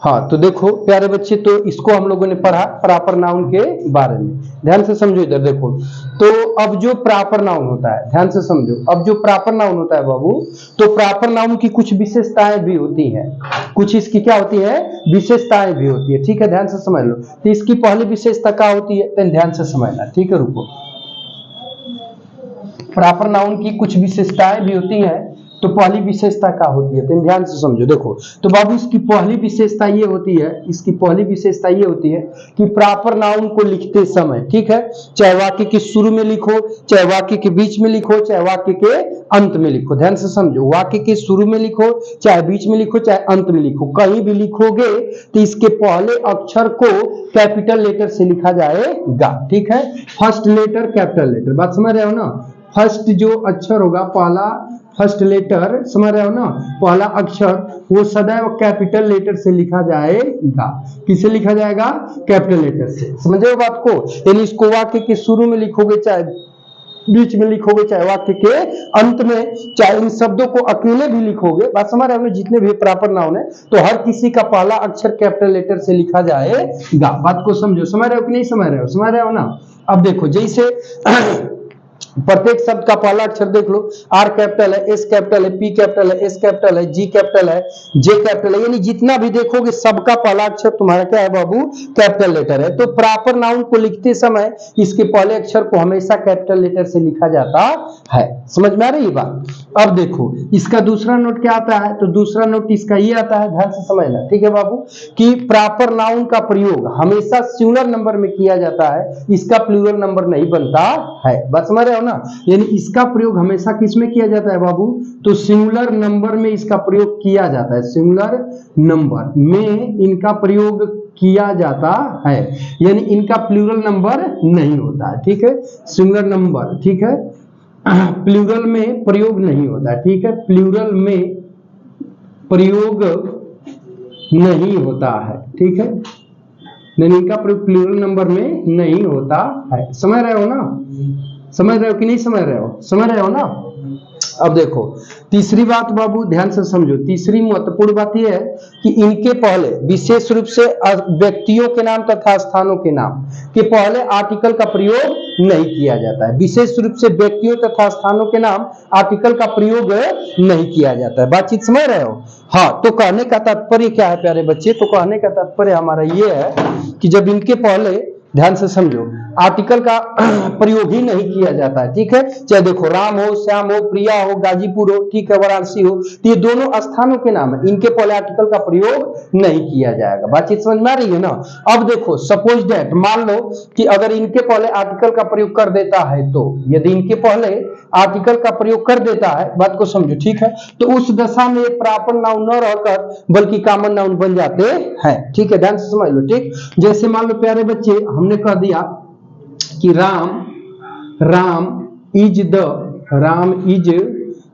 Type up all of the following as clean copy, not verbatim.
हाँ तो देखो प्यारे बच्चे, तो इसको हम लोगों ने पढ़ा प्रॉपर नाउन के बारे में। ध्यान से समझो, इधर देखो। तो अब जो प्रॉपर नाउन होता है, ध्यान से समझो, अब जो प्रॉपर नाउन होता है बाबू, तो प्रॉपर नाउन की कुछ विशेषताएं भी होती हैं, कुछ इसकी क्या होती है, विशेषताएं भी होती है। ठीक है, ध्यान से समझ लो। तो इसकी पहली विशेषता क्या होती है, तो ध्यान से समझना। ठीक है, रुको। प्रॉपर नाउन की कुछ विशेषताएं भी होती हैं, तो पहली विशेषता क्या होती है, तो ध्यान से समझो। देखो तो बाबू इसकी पहली विशेषता ये होती है, इसकी पहली विशेषता ये होती है कि प्रॉपर नाउन को लिखते समय, ठीक है, चाहे वाक्य के शुरू में लिखो, चाहे वाक्य के बीच में लिखो, चाहे वाक्य के अंत में लिखो। ध्यान से समझो, वाक्य के शुरू में लिखो, चाहे बीच में लिखो, चाहे अंत में लिखो, कहीं भी लिखोगे तो इसके पहले अक्षर को कैपिटल लेटर से लिखा जाएगा। ठीक है, फर्स्ट लेटर कैपिटल लेटर, बात समझ रहे हो ना। फर्स्ट जो अक्षर होगा, पहला फर्स्ट लेटर, समझ रहे हो ना, पहला अक्षर वो सदैव कैपिटल लेटर से लिखा जाएगा। किससे लिखा जाएगा, कैपिटल लेटर से। समझ रहे हो बात को। यानी इसको वाक्य के शुरू में लिखोगे, चाहे बीच में लिखोगे, चाहे वाक्य के अंत में, चाहे इन शब्दों को अकेले भी लिखोगे, बात समझ रहे हो, जितने भी प्रॉपर नाउन है तो हर किसी का पहला अक्षर कैपिटल लेटर से लिखा जाएगा। बात को समझो, समझ रहे हो कि नहीं समझ रहे हो, समझ रहे हो ना। अब देखो, जैसे प्रत्येक शब्द का पहला अक्षर देख लो, आर कैपिटल है, एस कैपिटल है, पी कैपिटल है, एस कैपिटल है, जी कैपिटल है, जे कैपिटल है, यानी जितना भी देखोगे सबका पहला अक्षर तुम्हारा क्या है बाबू, कैपिटल लेटर है। तो प्रॉपर नाउन को लिखते समय इसके पहले अक्षर को हमेशा कैपिटल लेटर से लिखा जाता है। समझ में आ रही है बात। अब देखो इसका दूसरा नोट क्या आता है, तो दूसरा नोट इसका ये आता है, ध्यान से समझना। ठीक है बाबू, कि प्रॉपर नाउन का प्रयोग हमेशा सिंगुलर नंबर में किया जाता है, इसका प्लूरल नंबर नहीं बनता है। बात समझ रहे हो ना, यानी इसका प्रयोग हमेशा किस में किया जाता है बाबू, तो सिंगुलर नंबर में इसका प्रयोग किया जाता है, सिंगुलर नंबर में इनका प्रयोग किया जाता है, यानी इनका प्लूरल नंबर नहीं होता है। ठीक है, सिंगुलर नंबर, ठीक है, प्लूरल में प्रयोग नहीं होता है। ठीक है, प्लूरल में प्रयोग नहीं होता है। ठीक है, नहीं, इनका प्रयोग प्लूरल नंबर में नहीं होता है। समझ रहे हो ना, समझ रहे हो कि नहीं समझ रहे हो, समझ रहे हो ना। अब देखो तीसरी बात बाबू, ध्यान से समझो, तीसरी महत्वपूर्ण बात यह है कि इनके पहले विशेष रूप से व्यक्तियों के नाम तथा स्थानों के नाम के पहले आर्टिकल का प्रयोग नहीं किया जाता है। विशेष रूप से व्यक्तियों तथा स्थानों के नाम आर्टिकल का प्रयोग नहीं किया जाता है। बातचीत समझ रहे हो। हाँ, तो कहने का तात्पर्य क्या है प्यारे बच्चे, तो कहने का तात्पर्य हमारा ये है कि जब इनके पहले, ध्यान से समझो, आर्टिकल का प्रयोग ही नहीं किया जाता है। ठीक है, चाहे देखो राम हो, श्याम हो, प्रिया हो, गाजीपुर हो, ठीक है, वाराणसी हो, तो ये दोनों स्थानों के नाम है, इनके पहले आर्टिकल का प्रयोग नहीं किया जाएगा। बातचीत समझ में आ रही है ना। अब देखो सपोज दैट, मान लो कि अगर इनके पहले आर्टिकल का प्रयोग कर देता है, तो यदि इनके पहले आर्टिकल का प्रयोग कर देता है, बात को समझो, ठीक है, तो उस दशा में प्रॉपर नाउन न रहकर बल्कि कॉमन नाउन बन जाते हैं। ठीक है, ध्यान से समझ लो। ठीक, जैसे मान लो प्यारे बच्चे, हमने कह दिया कि राम इज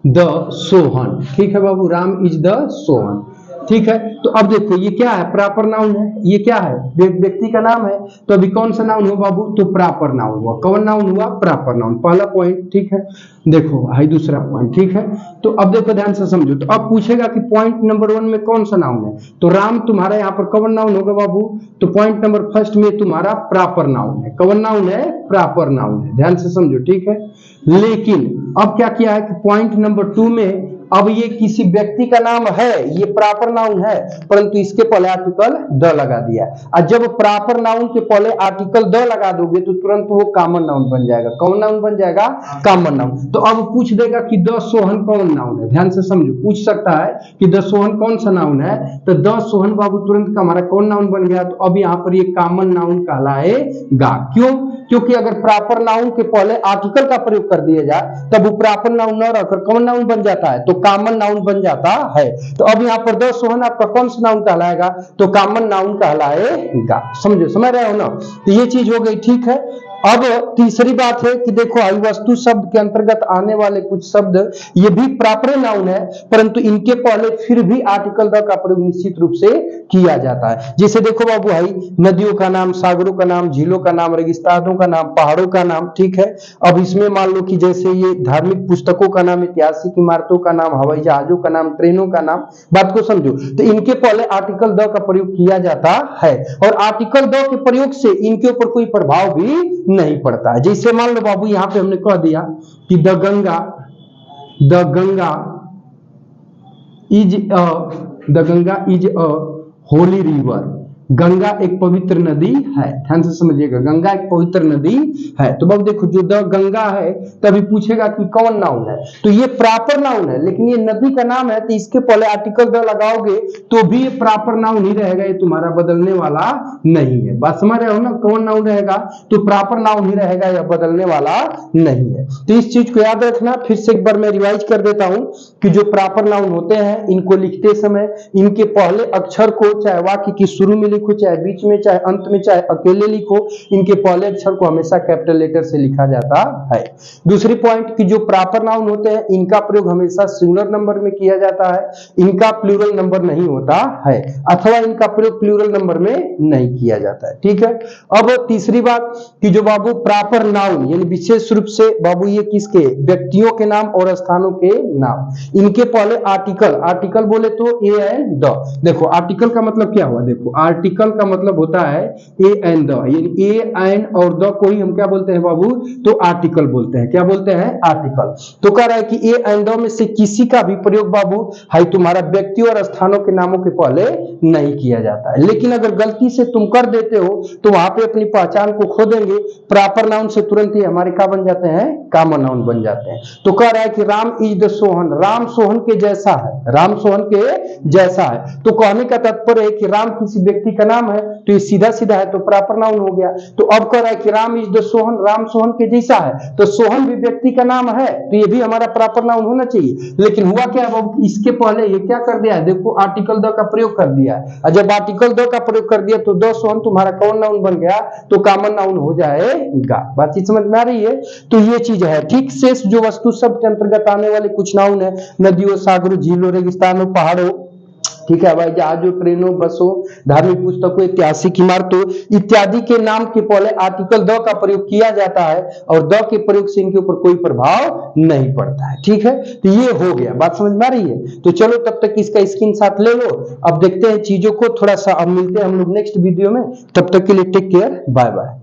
द सोहन। ठीक है बाबू, राम इज द सोहन। ठीक है, तो अब देखो ये क्या है, प्रॉपर नाउन है, ये क्या है, व्यक्ति का नाम है। तो अभी कौन सा नाउन हुआ बाबू, तो प्रॉपर नाउन हुआ। कौन नाउन हुआ, प्रॉपर नाउन, पहला पॉइंट। ठीक है, देखो हाई दूसरा पॉइंट। ठीक है, तो अब देखो ध्यान से समझो, तो अब पूछेगा कि पॉइंट नंबर 1 में कौन सा नाउन है, तो राम तुम्हारा यहाँ पर कौन नाउन होगा बाबू, तो पॉइंट नंबर फर्स्ट में तुम्हारा प्रॉपर नाउन है। कौन नाउन है, प्रॉपर नाउन है, ध्यान से समझो। ठीक है, लेकिन अब क्या किया है कि पॉइंट नंबर 2 में अब ये किसी व्यक्ति का नाम है, ये प्रॉपर नाउन है, परंतु इसके पहले आर्टिकल द लगा दिया। और जब प्रॉपर नाउन के पहले आर्टिकल द लगा दोगे तो तुरंत वो कॉमन नाउन बन जाएगा। कौन नाउन बन जाएगा, कॉमन नाउन। तो अब पूछ देगा कि द सोहन कौन नाउन है, ध्यान से समझो, पूछ सकता है कि द सोहन कौन सा नाउन है, तो द सोहन बाबू तुरंत का हमारा कौन नाउन बन गया। तो अब यहाँ पर ये कॉमन नाउन कहलाएगा। क्यों, क्योंकि अगर प्रॉपर नाउन के पहले आर्टिकल का प्रयोग कर दिया जाए तब वो प्रॉपर नाउन न रहकर कौन नाउन बन जाता है, तो कॉमन नाउन बन जाता है। तो अब यहाँ पर द सोहन आपका कौन सा नाउन कहलाएगा, तो कॉमन नाउन कहलाएगा। समझो, समझ रहे हो ना। तो ये चीज हो गई। ठीक है, अब तीसरी बात है कि देखो आई वस्तु शब्द के अंतर्गत आने वाले कुछ शब्द ये भी प्रॉपर नाउन है, परंतु इनके पहले फिर भी आर्टिकल द का प्रयोग निश्चित रूप से किया जाता है। जैसे देखो बाबू भाई, नदियों का नाम, सागरों का नाम, झीलों का नाम, रेगिस्तानों का नाम, पहाड़ों का नाम, ठीक है। अब इसमें मान लो कि जैसे ये धार्मिक पुस्तकों का नाम, ऐतिहासिक इमारतों का नाम, हवाई जहाजों का नाम, ट्रेनों का नाम, बात को समझो। तो इनके पहले आर्टिकल द का प्रयोग किया जाता है और आर्टिकल द के प्रयोग से इनके ऊपर कोई प्रभाव भी नहीं पड़ता है। जैसे मान लो बाबू यहां पे हमने कह दिया कि the Ganga is a Holi river. Ganga एक पवित्र नदी है, ध्यान से समझिएगा, गंगा एक पवित्र नदी है। तो अब देखो जो द गंगा है तभी पूछेगा कि कौन नाउन है, तो ये प्रॉपर नाउन है, लेकिन ये नदी का नाम है तो इसके पहले आर्टिकल द लगाओगे तो भी ये प्रॉपर नाउन ही रहेगा, ये तुम्हारा बदलने वाला नहीं है। बात समझ रहे हो ना, कौन नाउन रहेगा तो प्रॉपर नाउन ही रहेगा, यह बदलने वाला नहीं है। तो इस चीज को याद रखना। फिर से एक बार मैं रिवाइज कर देता हूं कि जो प्रॉपर नाउन होते हैं इनको लिखते समय इनके पहले अक्षर को चाहे वाक्य की शुरू में लिखो, चाहे बीच में, चाहे अंत में, चाहे अकेले लिखो, इनके पहले अक्षर को हमेशा कैपिटल लेटर से लिखा जाता है। दूसरी पॉइंट कि जो प्रॉपर नाउन होते हैं इनका प्रयोग हमेशा सिंगुलर नंबर में किया जाता है, इनका प्लूरल नंबर नहीं होता है, अथवा इनका प्रयोग प्लूरल नंबर में नहीं किया जाता है, ठीक है। अब तीसरी बात कि जो बाबू प्रॉपर नाउन यानी विशेष रूप से बाबू ये किसके, व्यक्तियों के नाम और स्थानों के नाम, इनके पहले आर्टिकल बोले तो ए एंड द। देखो आर्टिकल का मतलब क्या हुआ, देखो आर्टिकल का मतलब होता है ए एंड द, यानी ए एंड और द को ही हम क्या बोलते हैं बाबू, तो आर्टिकल बोलते हैं। क्या बोलते हैं, आर्टिकल। तो कह रहा है कि ए एंड द में से किसी का भी प्रयोग बाबू है तुम्हारा व्यक्ति और स्थानों के नामों के पहले नहीं किया जाता है, लेकिन अगर गलती से तुम कर देते हो तो वहां पे अपनी पहचान को खो देंगे। प्रॉपर नाउन से तुरंत ही हमारे क्या बन जाते हैं, कॉमन नाउन बन जाते हैं। तो कह रहा है कि राम इज द सोहन, राम सोहन के जैसा है, राम सोहन के जैसा है। तो कहने का तात्पर्य है कि राम किसी व्यक्ति का नाम है तो ये सीधा सीधा है तो प्रॉपर नाउन हो गया। तो अब कह रहा है कि राम इज द सोहन, राम सोहन के जैसा है, तो सोहन भी व्यक्ति का नाम है तो ये भी हमारा प्रॉपर नाउन होना चाहिए। लेकिन हुआ क्या, अब इसके पहले ये क्या कर दिया है, देखो आर्टिकल द का प्रयोग कर दिया है, और जब आर्टिकल द का प्रयोग कर दिया तो द सोहन तुम्हारा कौन नाउन बन गया, तो कॉमन नाउन हो जाएगा। बातचीत समझ में आ रही है। तो ये चीज है, ठीक। शेष जो वस्तु शब्द के अंतर्गत आने वाले कुछ नाउन है, नदियों, सागरों, झीलों, रेगिस्तानों, पहाड़ों, ठीक है, हवाई जहाजों, ट्रेनों, बसों, धार्मिक पुस्तकों, ऐतिहासिक इमारतों इत्यादि के नाम के पहले आर्टिकल द का प्रयोग किया जाता है और द के प्रयोग से इनके ऊपर कोई प्रभाव नहीं पड़ता है, ठीक है। तो ये हो गया, बात समझ में आ रही है। तो चलो तब तक इसका स्क्रीनशॉट ले लो, अब देखते हैं चीजों को थोड़ा सा, अब मिलते हैं हम लोग नेक्स्ट वीडियो में, तब तक के लिए टेक केयर, बाय बाय।